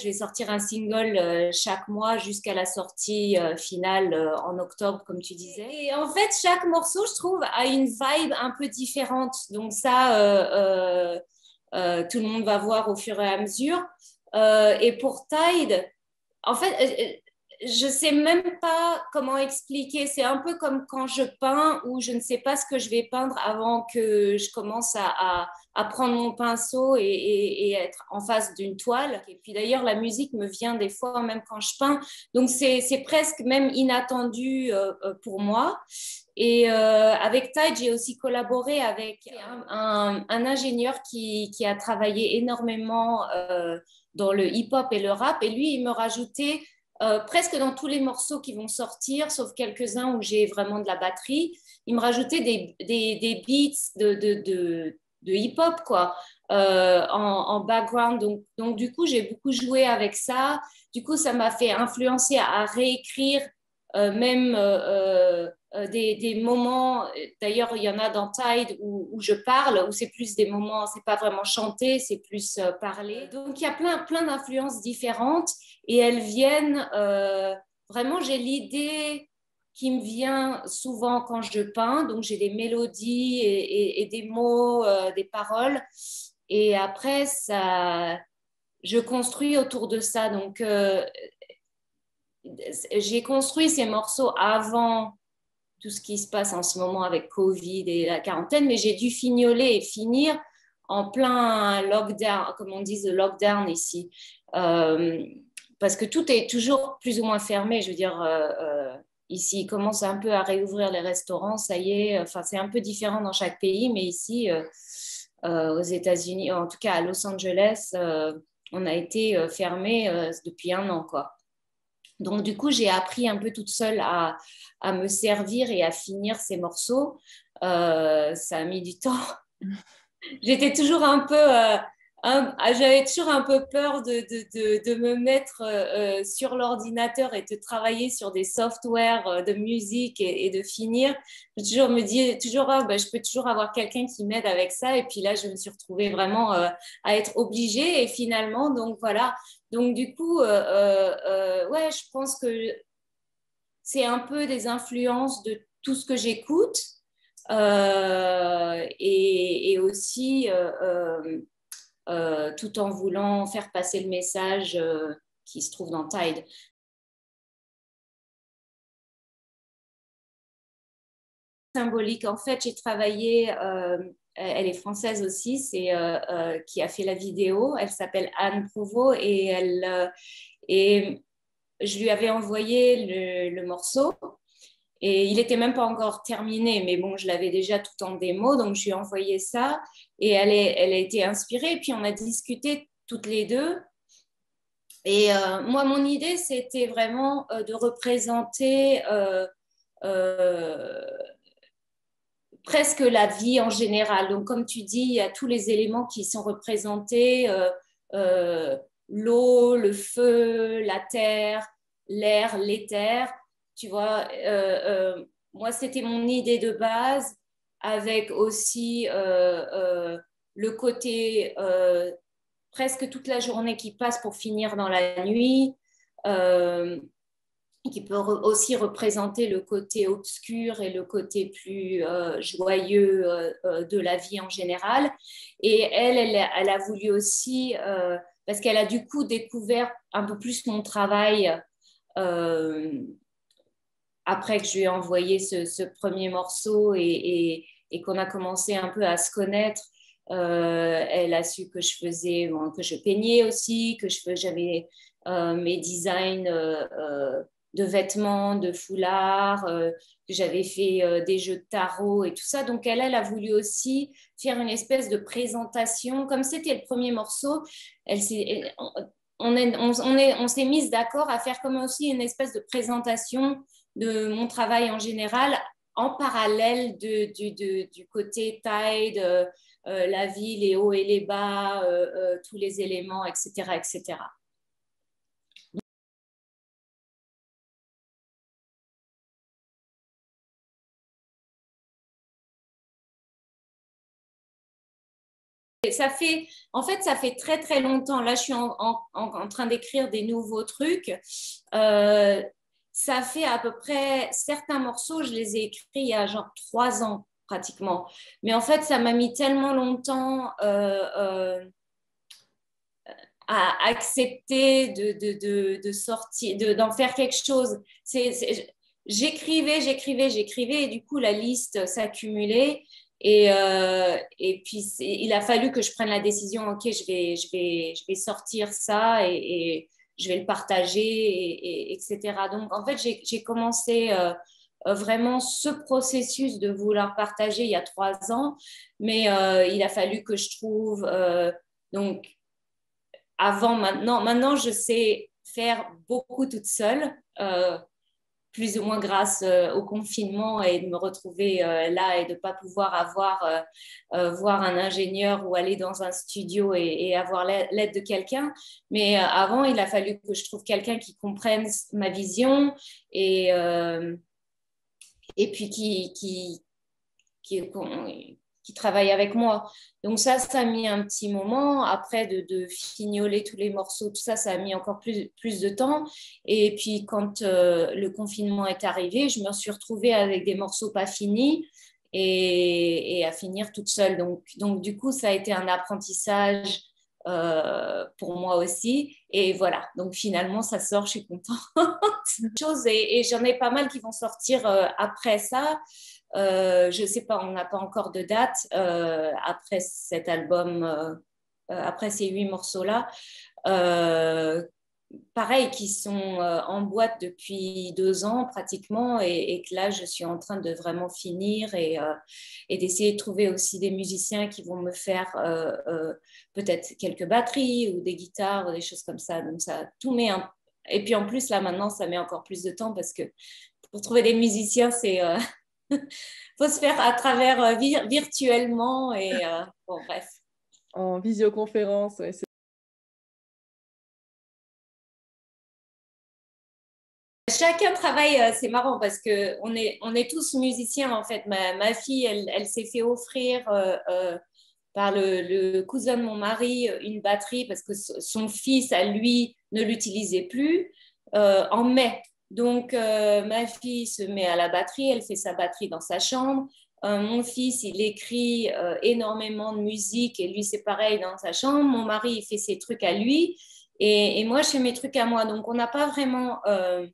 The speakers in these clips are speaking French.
je vais sortir un single chaque mois jusqu'à la sortie finale en octobre, comme tu disais. Et en fait, chaque morceau, je trouve, a une vibe un peu différente. Donc ça, tout le monde va voir au fur et à mesure. Et pour Tide, en fait, je sais même pas comment expliquer. C'est un peu comme quand je peins où je ne sais pas ce que je vais peindre avant que je commence à prendre mon pinceau et être en face d'une toile. Et puis d'ailleurs, la musique me vient des fois même quand je peins. Donc c'est presque même inattendu pour moi. Et avec Tide, j'ai aussi collaboré avec un ingénieur qui a travaillé énormément dans le hip-hop et le rap. Et lui, il me rajoutait presque dans tous les morceaux qui vont sortir, sauf quelques-uns où j'ai vraiment de la batterie, il me rajoutait des beats de hip-hop, quoi, en background. Donc, du coup, j'ai beaucoup joué avec ça. Du coup, ça m'a fait influencer à réécrire même des moments. D'ailleurs, il y en a dans Tide où je parle, où c'est plus des moments, c'est pas vraiment chanter, c'est plus parler. Donc, il y a plein d'influences différentes et elles viennent vraiment, j'ai l'idée qui me vient souvent quand je peins, donc j'ai des mélodies et des mots, des paroles, et après ça, je construis autour de ça. Donc j'ai construit ces morceaux avant tout ce qui se passe en ce moment avec Covid et la quarantaine, mais j'ai dû fignoler et finir en plein lockdown, comme on dit, le lockdown ici. Euh, Parce que tout est toujours plus ou moins fermé. Je veux dire, ici, ils commencent un peu à réouvrir les restaurants, ça y est. Enfin, c'est un peu différent dans chaque pays, mais ici, aux États-Unis, en tout cas à Los Angeles, on a été fermé depuis un an, quoi. Donc, du coup, j'ai appris un peu toute seule à me servir et à finir ces morceaux. Ça a mis du temps. J'étais toujours un peu, j'avais toujours un peu peur de me mettre sur l'ordinateur et de travailler sur des softwares de musique et de finir. Je toujours me dis, toujours, ah, ben, je peux toujours avoir quelqu'un qui m'aide avec ça. Et puis là, je me suis retrouvée vraiment à être obligée. Et finalement, donc voilà. Donc du coup, ouais, je pense que c'est un peu des influences de tout ce que j'écoute et aussi tout en voulant faire passer le message qui se trouve dans Tide. Symbolique, en fait, j'ai travaillé, elle est française aussi, c'est qui a fait la vidéo, elle s'appelle Anne Prouveau et je lui avais envoyé le morceau. Et il n'était même pas encore terminé, mais bon, je l'avais déjà tout en démo, donc je lui ai envoyé ça. Et elle a été inspirée, puis on a discuté toutes les deux. Et moi, mon idée, c'était vraiment de représenter euh, presque la vie en général. Donc, comme tu dis, il y a tous les éléments qui sont représentés, euh, l'eau, le feu, la terre, l'air, l'éther. Tu vois, moi, c'était mon idée de base, avec aussi le côté presque toute la journée qui passe pour finir dans la nuit. Euh, qui peut aussi représenter le côté obscur et le côté plus joyeux de la vie en général. Et elle a voulu aussi, parce qu'elle a du coup découvert un peu plus mon travail euh, après que je lui ai envoyé ce premier morceau et qu'on a commencé un peu à se connaître. Elle a su que je faisais, bon, que je peignais aussi, que j'avais mes designs de vêtements, de foulards, que j'avais fait des jeux de tarot et tout ça. Donc elle a voulu aussi faire une espèce de présentation. Comme c'était le premier morceau, on s'est mise d'accord à faire comme aussi une espèce de présentation de mon travail en général en parallèle du côté Tide, la vie, les hauts et les bas, tous les éléments, etc., etc. En fait, ça fait très, très longtemps. Là, je suis en train d'écrire des nouveaux trucs. Euh, Ça fait à peu près, certains morceaux, je les ai écrits il y a genre 3 ans pratiquement. Mais en fait, ça m'a mis tellement longtemps à accepter de sortir, d'en faire quelque chose. J'écrivais, et du coup, la liste s'accumulait. Et puis, il a fallu que je prenne la décision, OK, je vais sortir ça et je vais le partager, etc. Donc, en fait, j'ai commencé vraiment ce processus de vouloir partager il y a 3 ans, mais il a fallu que je trouve... donc, maintenant, je sais faire beaucoup toute seule, plus ou moins grâce au confinement et de me retrouver là et de ne pas pouvoir voir un ingénieur ou aller dans un studio et avoir l'aide de quelqu'un. Mais avant, il a fallu que je trouve quelqu'un qui comprenne ma vision et, euh, et puis qui, qui travaille avec moi. Donc ça a mis un petit moment. Après, de fignoler tous les morceaux, tout ça, ça a mis encore plus de temps. Et puis, quand le confinement est arrivé, je me suis retrouvée avec des morceaux pas finis et à finir toute seule. Donc, du coup, ça a été un apprentissage pour moi aussi. Et voilà, donc finalement, ça sort, je suis contente. Et j'en ai pas mal qui vont sortir après ça. Je ne sais pas, on n'a pas encore de date après cet album, après ces 8 morceaux-là. Euh, Pareil, qui sont en boîte depuis 2 ans pratiquement et que là, je suis en train de vraiment finir et d'essayer de trouver aussi des musiciens qui vont me faire peut-être quelques batteries ou des guitares ou des choses comme ça. Donc ça, tout met un... Et puis en plus, là maintenant, ça met encore plus de temps parce que pour trouver des musiciens, c'est... faut se faire à travers virtuellement et bon, bref. En visioconférence, ouais, Chacun travaille, c'est marrant parce que on est tous musiciens en fait. Ma fille, elle s'est fait offrir par le cousin de mon mari une batterie parce que son fils, à lui, ne l'utilisait plus en mai. Donc, ma fille se met à la batterie, elle fait sa batterie dans sa chambre. Mon fils, il écrit énormément de musique et lui, c'est pareil dans sa chambre. Mon mari, il fait ses trucs à lui et moi, je fais mes trucs à moi. Donc, on n'a pas vraiment... euh,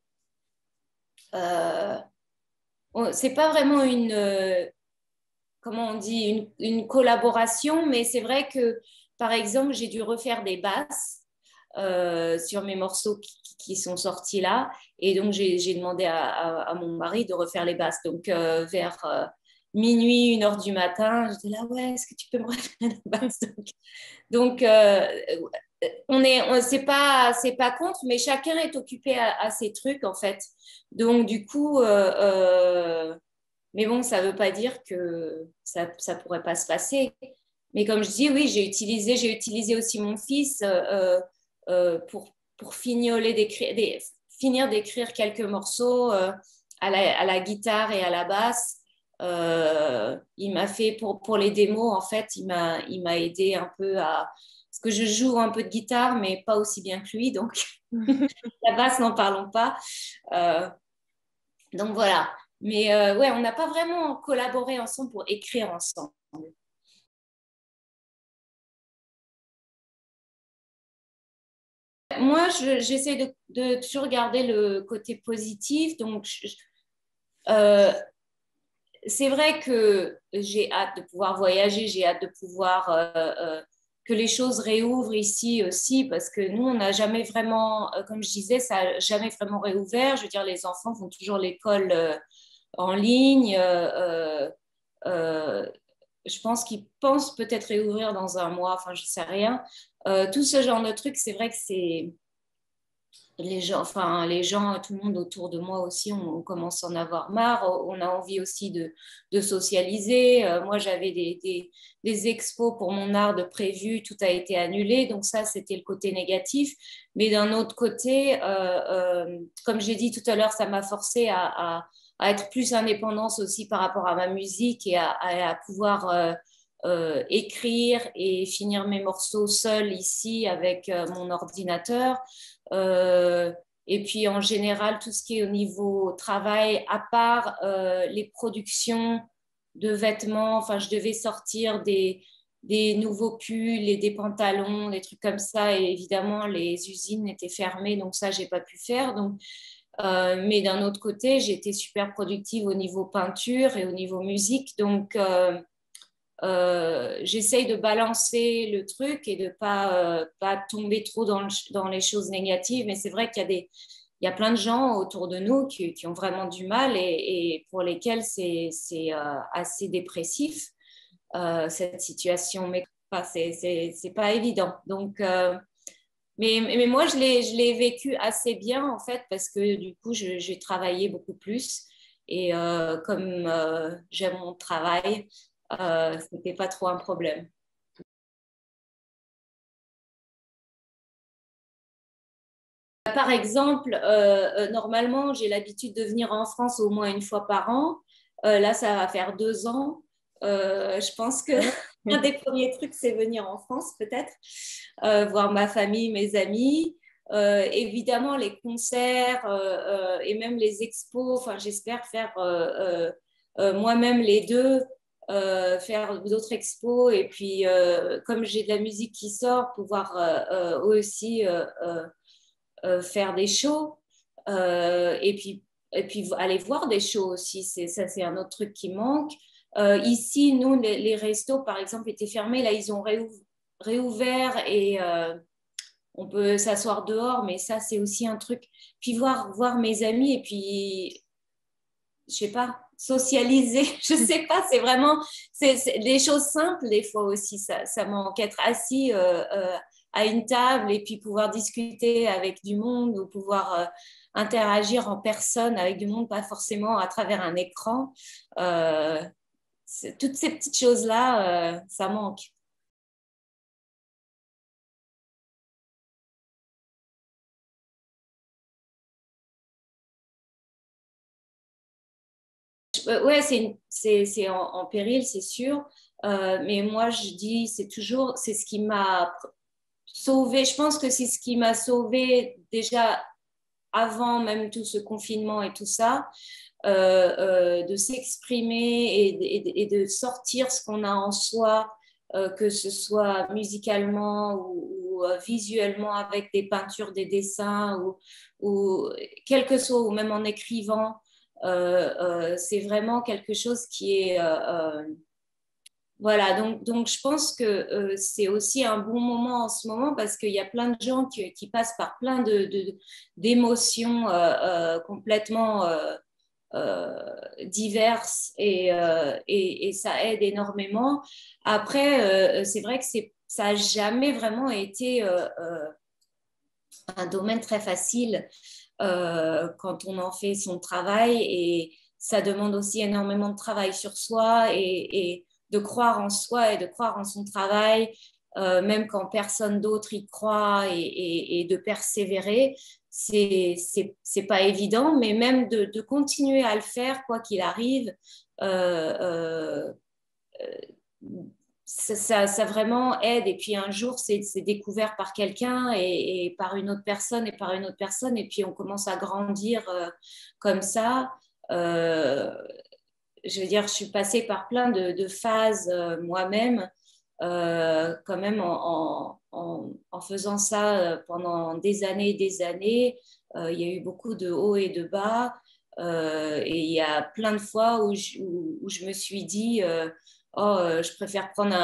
c'est pas vraiment comment on dit, une collaboration, mais c'est vrai que, par exemple, j'ai dû refaire des basses sur mes morceaux qui sont sortis là. Et donc, j'ai demandé à mon mari de refaire les basses. Donc, vers minuit, 1 heure du matin, j'étais là, ouais, est-ce que tu peux me refaire les basses? Donc, c'est pas contre, mais chacun est occupé à ses trucs, en fait. Donc, du coup, mais bon, ça ne veut pas dire que ça pourrait pas se passer. Mais comme je dis, oui, j'ai utilisé aussi mon fils pour finir d'écrire quelques morceaux à la guitare et à la basse. Il m'a fait pour les démos, en fait, il m'a aidé un peu à... Parce que je joue un peu de guitare, mais pas aussi bien que lui, donc la basse, n'en parlons pas. Euh, donc voilà. Mais ouais, on n'a pas vraiment collaboré ensemble pour écrire ensemble. Moi, j'essaie de toujours garder le côté positif. Donc, euh, c'est vrai que j'ai hâte de pouvoir voyager, j'ai hâte de pouvoir que les choses réouvrent ici aussi, parce que nous, on n'a jamais vraiment, comme je disais, ça n'a jamais vraiment réouvert. Je veux dire, les enfants font toujours l'école en ligne. Euh, je pense qu'ils pensent peut-être réouvrir dans un mois, enfin, je sais rien. Tout ce genre de trucs, c'est vrai que c'est les gens, tout le monde autour de moi aussi, on commence à en avoir marre. On a envie aussi de socialiser. Moi, j'avais des expos pour mon art de prévu, tout a été annulé. Donc ça, c'était le côté négatif. Mais d'un autre côté, comme j'ai dit tout à l'heure, ça m'a forcé à être plus indépendante aussi par rapport à ma musique et à pouvoir écrire et finir mes morceaux seule ici avec mon ordinateur. Euh, et puis en général, tout ce qui est au niveau travail, à part les productions de vêtements, enfin je devais sortir des nouveaux pulls et des pantalons, des trucs comme ça. Et évidemment, les usines étaient fermées, donc ça, j'ai pas pu faire. Donc, mais d'un autre côté, j'ai été super productive au niveau peinture et au niveau musique. Donc, j'essaye de balancer le truc et de pas tomber trop dans les choses négatives. Mais c'est vrai qu'il y a il y a plein de gens autour de nous qui ont vraiment du mal et pour lesquels c'est assez dépressif, cette situation. Mais enfin, c'est pas évident. Donc, mais moi, je l'ai vécu assez bien, en fait, parce que du coup, j'ai travaillé beaucoup plus. Et comme j'aime mon travail, c'était pas trop un problème. Par exemple, normalement, j'ai l'habitude de venir en France au moins une fois par an. Là, ça va faire 2 ans. Je pense que un des premiers trucs, c'est venir en France, peut-être, voir ma famille, mes amis. Évidemment, les concerts et même les expos. Enfin, j'espère faire moi-même les deux, faire d'autres expos. Et puis, comme j'ai de la musique qui sort, pouvoir aussi faire des shows et puis aller voir des shows aussi. Ça, c'est un autre truc qui manque. Ici, nous, les restos, par exemple, étaient fermés. Là, ils ont réouvert et on peut s'asseoir dehors, mais ça, c'est aussi un truc. Puis voir mes amis et puis, je sais pas, socialiser, je sais pas, c'est vraiment, c'est des choses simples des fois aussi, ça manque. Être assis à une table et puis pouvoir discuter avec du monde ou pouvoir interagir en personne avec du monde, pas forcément à travers un écran. Euh, toutes ces petites choses-là, ça manque. Ouais, c'est en péril, c'est sûr. Mais moi, je dis, c'est ce qui m'a sauvé. Je pense que c'est ce qui m'a sauvé déjà avant même tout ce confinement et tout ça, de s'exprimer et de sortir ce qu'on a en soi, que ce soit musicalement ou visuellement avec des peintures, des dessins ou quel que soit, ou même en écrivant. C'est vraiment quelque chose qui est voilà, donc je pense que c'est aussi un bon moment en ce moment parce qu'il y a plein de gens qui passent par plein d'émotions complètement euh, diverses et ça aide énormément. Après, c'est vrai que ça n'a jamais vraiment été un domaine très facile quand on en fait son travail et ça demande aussi énormément de travail sur soi et de croire en soi et de croire en son travail, même quand personne d'autre y croit et de persévérer. C'est pas évident, mais même de continuer à le faire quoi qu'il arrive, euh, ça vraiment aide. Et puis un jour, c'est découvert par quelqu'un et par une autre personne et par une autre personne. Et puis on commence à grandir comme ça. Euh, je veux dire, je suis passée par plein de phases moi-même, quand même en faisant ça pendant des années et des années. Il y a eu beaucoup de hauts et de bas. Et il y a plein de fois où je me suis dit, oh, je préfère prendre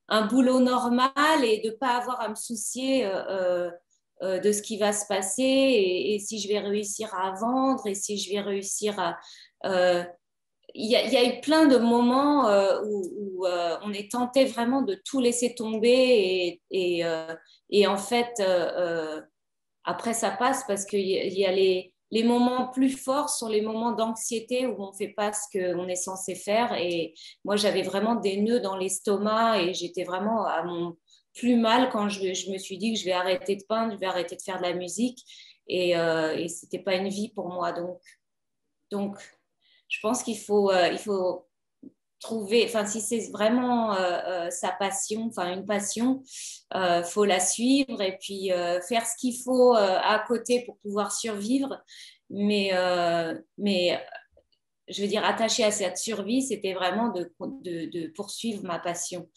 un boulot normal et de ne pas avoir à me soucier de ce qui va se passer et si je vais réussir à vendre et si je vais réussir à... Euh, il y a eu plein de moments où on est tenté vraiment de tout laisser tomber et en fait, après, ça passe parce qu'il y a les moments plus forts sont les moments d'anxiété où on ne fait pas ce qu'on est censé faire. Et moi, j'avais vraiment des nœuds dans l'estomac et j'étais vraiment à mon plus mal quand je me suis dit que je vais arrêter de peindre, je vais arrêter de faire de la musique. Et ce n'était pas une vie pour moi. Donc je pense il faut trouver, enfin, si c'est vraiment sa passion, enfin, une passion, faut la suivre et puis faire ce qu'il faut à côté pour pouvoir survivre. Mais je veux dire, attaché à cette survie, c'était vraiment de poursuivre ma passion.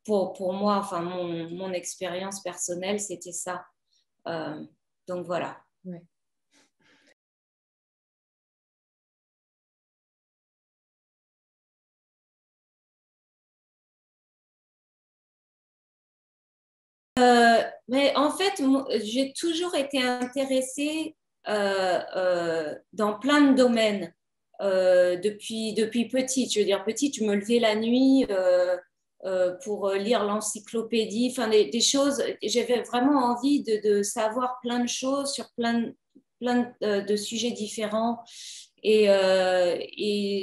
Pour moi, enfin, mon expérience personnelle, c'était ça. Euh, donc voilà. Ouais. Mais en fait, j'ai toujours été intéressée dans plein de domaines depuis petite. Je veux dire, petite, je me levais la nuit pour lire l'encyclopédie, enfin des choses. J'avais vraiment envie de savoir plein de choses sur plein de sujets différents. Et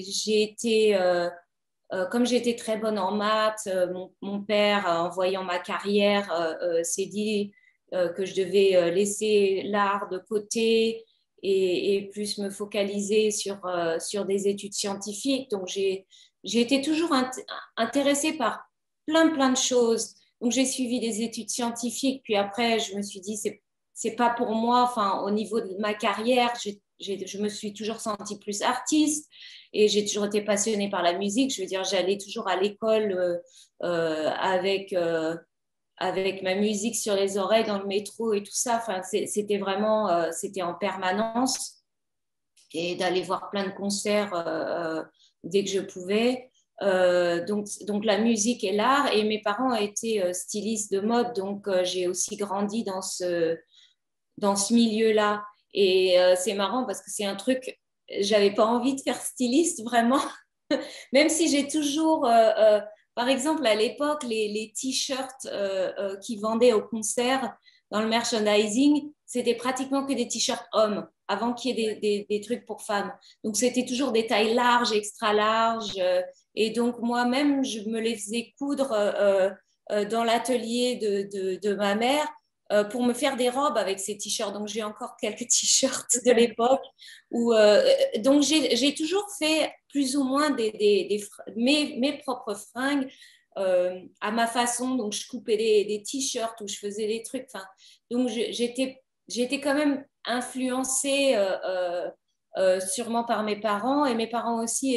j'ai été comme j'étais très bonne en maths, mon père, en voyant ma carrière, s'est dit que je devais laisser l'art de côté et plus me focaliser sur des études scientifiques. Donc, j'ai été toujours intéressée par plein de choses. Donc, j'ai suivi des études scientifiques, puis après, je me suis dit, c'est pas pour moi. Enfin, au niveau de ma carrière, je me suis toujours sentie plus artiste. Et j'ai toujours été passionnée par la musique. Je veux dire, j'allais toujours à l'école avec ma musique sur les oreilles dans le métro et tout ça. Enfin, c'était vraiment, c'était en permanence. Et d'aller voir plein de concerts dès que je pouvais. Donc la musique et l'art. Et mes parents étaient stylistes de mode, donc j'ai aussi grandi dans ce milieu-là. Et c'est marrant parce que c'est un truc, j'avais pas envie de faire styliste vraiment, même si j'ai toujours, par exemple, à l'époque, les t-shirts qui vendaient au concert dans le merchandising, c'était pratiquement que des t-shirts hommes, avant qu'il y ait des trucs pour femmes. Donc, c'était toujours des tailles larges, extra larges. Et donc, moi-même, je me les faisais coudre dans l'atelier de ma mère pour me faire des robes avec ces t-shirts. Donc, j'ai encore quelques t-shirts de l'époque. Donc, j'ai toujours fait plus ou moins mes propres fringues à ma façon. Donc, je coupais des t-shirts ou je faisais des trucs. Enfin, donc, j'étais quand même influencée sûrement par mes parents et mes parents aussi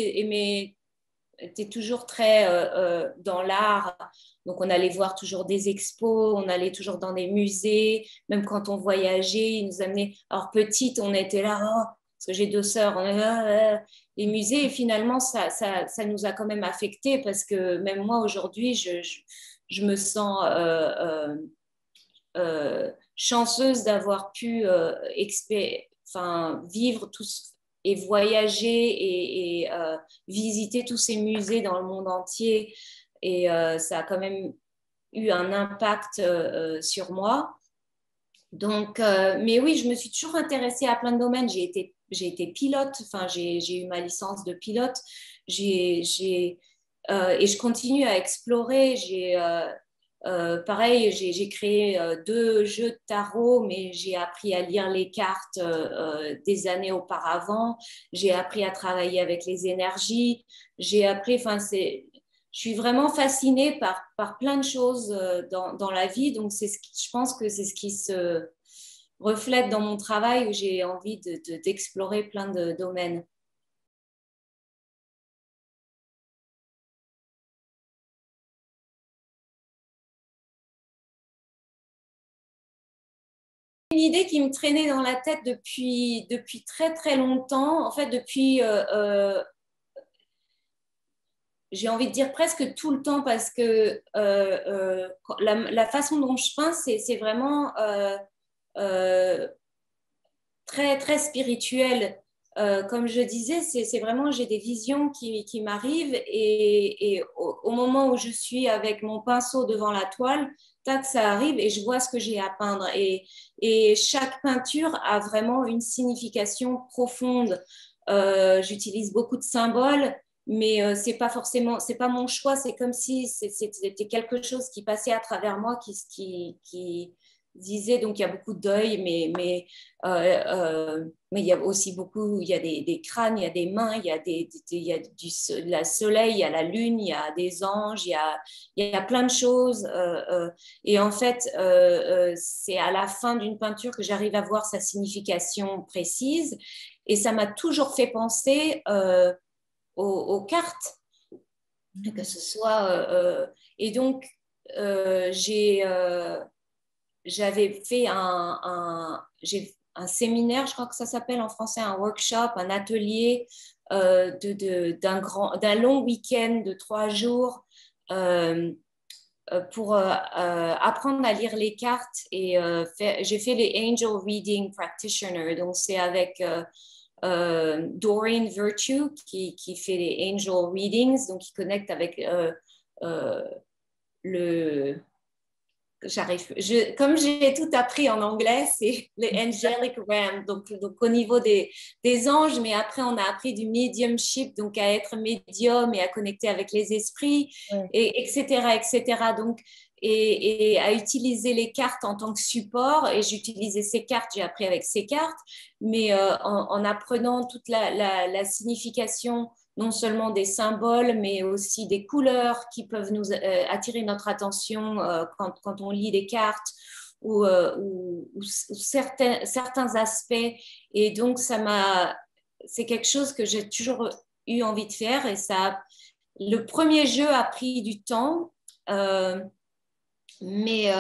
étaient toujours très dans l'art. Donc, on allait voir toujours des expos, on allait toujours dans des musées. Même quand on voyageait, ils nous amenaient. Alors, petite, on était là, oh, parce que j'ai deux sœurs, on est là, les musées. Et finalement, ça nous a quand même affectés parce que même moi, aujourd'hui, je me sens chanceuse d'avoir pu enfin, vivre tous et voyager et visiter tous ces musées dans le monde entier. Et ça a quand même eu un impact sur moi. Donc, mais oui, je me suis toujours intéressée à plein de domaines. J'ai été pilote, enfin, j'ai eu ma licence de pilote. Et je continue à explorer. Pareil, j'ai créé deux jeux de tarot, mais j'ai appris à lire les cartes des années auparavant. J'ai appris à travailler avec les énergies. J'ai appris, enfin, je suis vraiment fascinée par plein de choses dans la vie. Donc, je pense que c'est ce qui se reflète dans mon travail où j'ai envie d'explorer plein de domaines. Une idée qui me traînait dans la tête depuis très très longtemps, en fait depuis j'ai envie de dire presque tout le temps parce que la façon dont je peins, c'est vraiment euh, très, très spirituel. Comme je disais, c'est vraiment, j'ai des visions qui m'arrivent et au moment où je suis avec mon pinceau devant la toile, tac, ça arrive et je vois ce que j'ai à peindre. Et chaque peinture a vraiment une signification profonde. J'utilise beaucoup de symboles, mais c'est pas forcément, c'est pas mon choix. C'est comme si c'était quelque chose qui passait à travers moi, disais, donc il y a beaucoup de deuil, mais il y a aussi beaucoup, il y a des crânes, il y a des mains, il y a la soleil, il y a la lune, il y a des anges, il y a plein de choses. Et en fait, c'est à la fin d'une peinture que j'arrive à voir sa signification précise. Et ça m'a toujours fait penser aux cartes, que ce soit. Et donc, j'avais fait un séminaire, je crois que ça s'appelle en français, un workshop, un atelier d'un long week-end de 3 jours pour apprendre à lire les cartes. Et j'ai fait les Angel Reading Practitioner. Donc, c'est avec Doreen Virtue qui fait les Angel Readings, donc qui connecte avec le comme j'ai tout appris en anglais, c'est les angelic realm, donc au niveau des anges, mais après on a appris du mediumship, donc à être médium et à connecter avec les esprits, Ouais. etc., etc. Donc, et à utiliser les cartes en tant que support, et j'utilisais ces cartes, j'ai appris avec ces cartes, mais en apprenant toute la signification non seulement des symboles, mais aussi des couleurs qui peuvent nous attirer notre attention quand on lit des cartes ou certains aspects. Et donc, c'est quelque chose que j'ai toujours eu envie de faire. Et le premier jeu a pris du temps, mais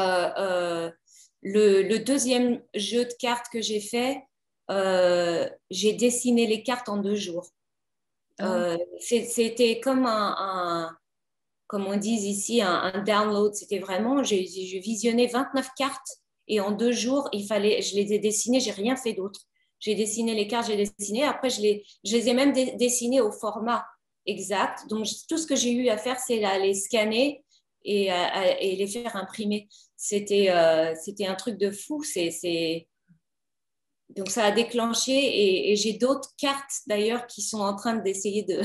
le deuxième jeu de cartes que j'ai fait, j'ai dessiné les cartes en 2 jours. C'était comme comme on dit ici, un download. C'était vraiment, j'ai visionné 29 cartes et en 2 jours, je les ai dessinées, j'ai rien fait d'autre. J'ai dessiné les cartes, j'ai dessiné. Après, je les ai même dessinées au format exact. Donc, tout ce que j'ai eu à faire, c'est les scanner et les faire imprimer. C'était un truc de fou. Donc, ça a déclenché et j'ai d'autres cartes d'ailleurs qui sont en train d'essayer de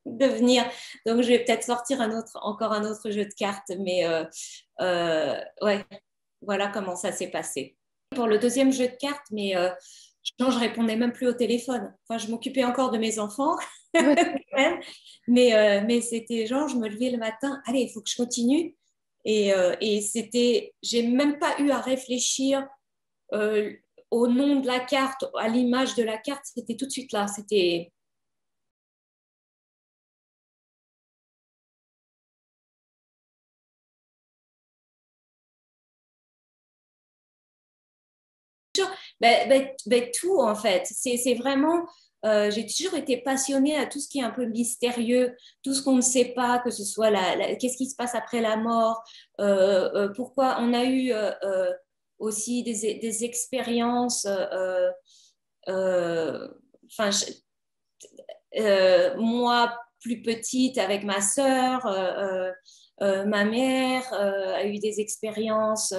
venir. Donc, je vais peut-être sortir encore un autre jeu de cartes. Mais ouais, voilà comment ça s'est passé. Pour le deuxième jeu de cartes, mais je répondais même plus au téléphone. Enfin, je m'occupais encore de mes enfants. Mais c'était genre, je me levais le matin, allez, il faut que je continue. Et j'ai même pas eu à réfléchir euh, au nom de la carte, à l'image de la carte, c'était tout de suite là. C'était tout en fait. C'est vraiment, j'ai toujours été passionnée à tout ce qui est un peu mystérieux, tout ce qu'on ne sait pas, que ce soit qu'est-ce qui se passe après la mort, pourquoi on a eu aussi des expériences. Enfin, moi plus petite avec ma sœur, ma mère a eu des expériences.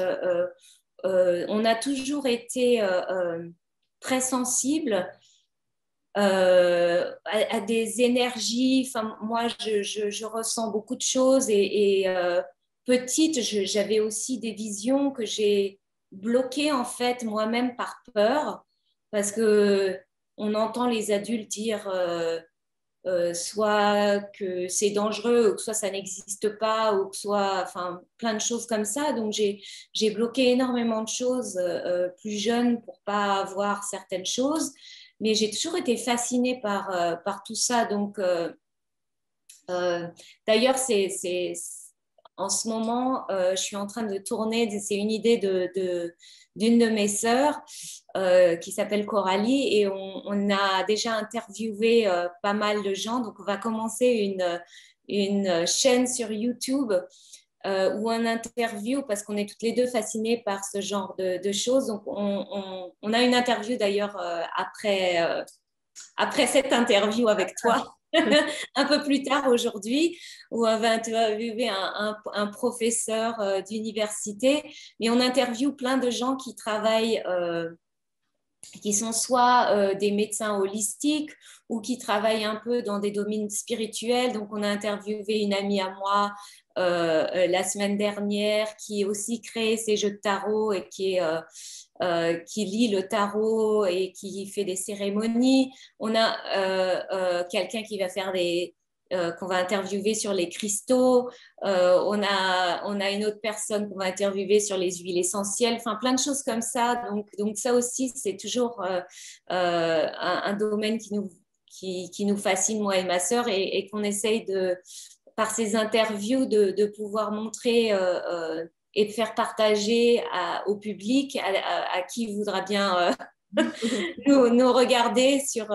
On a toujours été très sensible à des énergies. Enfin, moi, je ressens beaucoup de choses et petite, j'avais aussi des visions que j'ai bloquées en fait moi-même par peur parce que on entend les adultes dire soit que c'est dangereux, ou que soit ça n'existe pas, ou que soit, enfin, plein de choses comme ça. Donc, j'ai bloqué énormément de choses plus jeune pour pas voir certaines choses. Mais j'ai toujours été fascinée par tout ça. Donc, euh, d'ailleurs, en ce moment, je suis en train de tourner, c'est une idée d'une de mes sœurs qui s'appelle Coralie et on a déjà interviewé pas mal de gens. Donc, on va commencer une chaîne sur YouTube où on interview parce qu'on est toutes les deux fascinées par ce genre de choses. Donc, on a une interview d'ailleurs après cette interview avec toi, un peu plus tard aujourd'hui, où on va interviewer un professeur d'université, mais on interviewe plein de gens qui travaillent, qui sont soit des médecins holistiques ou qui travaillent un peu dans des domaines spirituels. Donc, on a interviewé une amie à moi la semaine dernière, qui aussi crée ses jeux de tarot et qui lit le tarot et qui fait des cérémonies. On a quelqu'un qui va faire qu'on va interviewer sur les cristaux. On a une autre personne qu'on va interviewer sur les huiles essentielles. Enfin, plein de choses comme ça. Donc ça aussi, c'est toujours un domaine qui nous fascine, moi et ma sœur, et qu'on essaye par ces interviews, de pouvoir montrer et de faire partager au public, à qui voudra bien nous regarder sur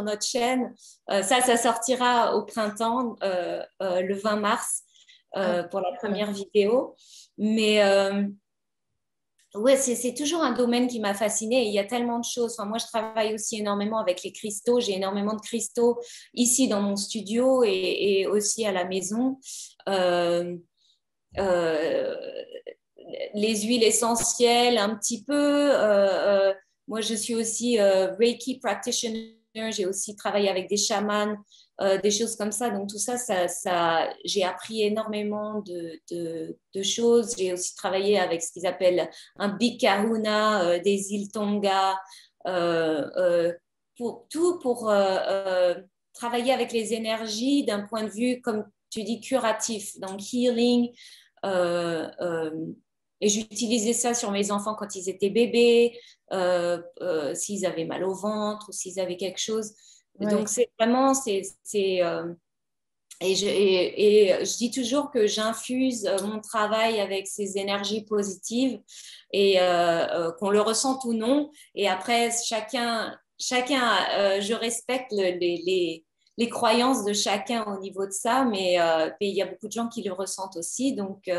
notre chaîne. Ça sortira au printemps, le 20 mars, pour la première vidéo. Mais ouais, c'est toujours un domaine qui m'a fascinée. Il y a tellement de choses. Enfin, moi, je travaille aussi énormément avec les cristaux. J'ai énormément de cristaux ici dans mon studio et aussi à la maison. Euh, euh, les huiles essentielles, un petit peu. Moi, je suis aussi Reiki practitioner. J'ai aussi travaillé avec des chamans, des choses comme ça. Donc, tout ça, j'ai appris énormément de choses. J'ai aussi travaillé avec ce qu'ils appellent un Big Kahuna, des îles Tonga, pour travailler avec les énergies d'un point de vue, comme tu dis, curatif, donc healing. Euh, euh, et j'utilisais ça sur mes enfants quand ils étaient bébés, s'ils avaient mal au ventre ou s'ils avaient quelque chose. Ouais. Donc, c'est vraiment, et je dis toujours que j'infuse mon travail avec ces énergies positives et qu'on le ressente ou non. Et après, je respecte les croyances de chacun au niveau de ça, mais il y a beaucoup de gens qui le ressentent aussi. Donc,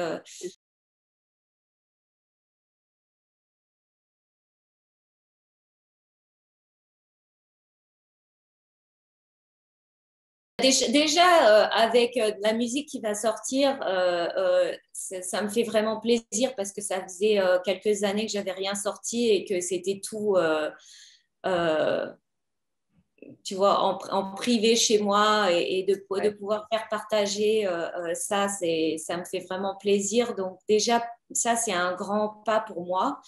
déjà, avec de la musique qui va sortir, ça me fait vraiment plaisir parce que ça faisait quelques années que j'avais rien sorti et que c'était tout, euh, tu vois, en privé chez moi et de pouvoir faire partager ça, ça me fait vraiment plaisir. Donc déjà, ça, c'est un grand pas pour moi.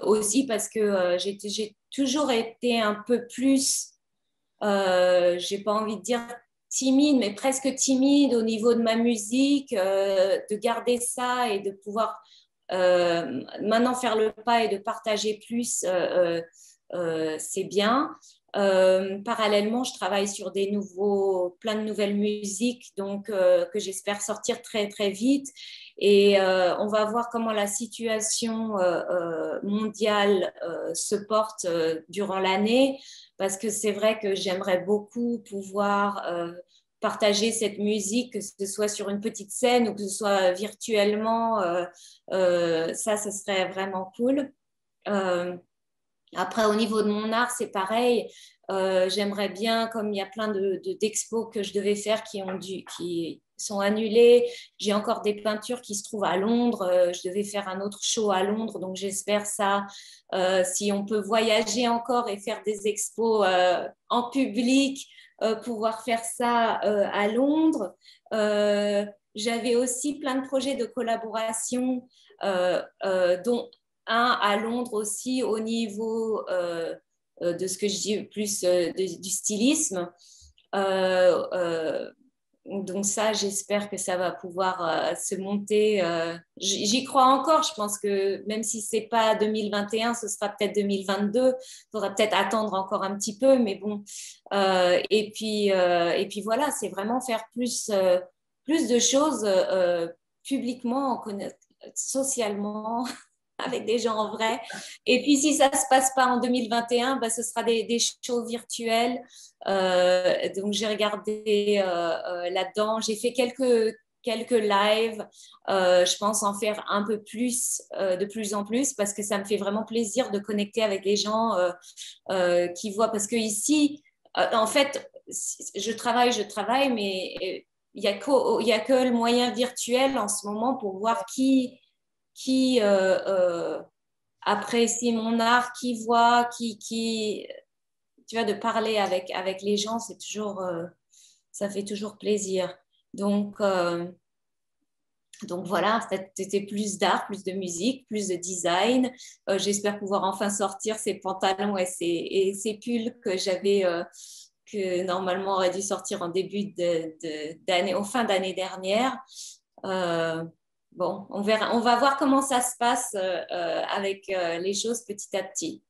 Aussi parce que j'ai toujours été un peu plus j'ai pas envie de dire timide, mais presque timide au niveau de ma musique, de garder ça et de pouvoir maintenant faire le pas et de partager plus, c'est bien. Parallèlement, je travaille sur plein de nouvelles musiques, donc que j'espère sortir très très vite. Et on va voir comment la situation mondiale se porte durant l'année, parce que c'est vrai que j'aimerais beaucoup pouvoir partager cette musique, que ce soit sur une petite scène ou que ce soit virtuellement. Ça serait vraiment cool. Euh, Après, au niveau de mon art, c'est pareil. J'aimerais bien, comme il y a plein d'expos que je devais faire qui sont annulés. J'ai encore des peintures qui se trouvent à Londres. Je devais faire un autre show à Londres, donc j'espère ça. Si on peut voyager encore et faire des expos en public, pouvoir faire ça à Londres. J'avais aussi plein de projets de collaboration, dont un à Londres aussi au niveau de ce que je dis plus du stylisme. Euh, euh, donc ça, j'espère que ça va pouvoir se monter. J'y crois encore. Je pense que même si c'est pas 2021, ce sera peut-être 2022. Il faudra peut-être attendre encore un petit peu, mais bon. Et puis voilà, c'est vraiment faire plus de choses publiquement, socialement, avec des gens en vrai. Et puis, si ça ne se passe pas en 2021, bah, ce sera des shows virtuels. Donc, j'ai regardé là-dedans. J'ai fait quelques lives. Je pense en faire un peu plus, de plus en plus, parce que ça me fait vraiment plaisir de connecter avec les gens qui voient. Parce que ici, en fait, je travaille, mais il y a que le moyen virtuel en ce moment pour voir qui apprécie mon art, qui voit, tu vois, de parler avec les gens, ça fait toujours plaisir. Donc, Donc voilà, c'était plus d'art, plus de musique, plus de design. J'espère pouvoir enfin sortir ces pantalons et ces pulls que j'avais, que normalement auraient dû sortir en début d'année, en fin d'année dernière. Euh, bon, on verra, on va voir comment ça se passe avec les choses petit à petit.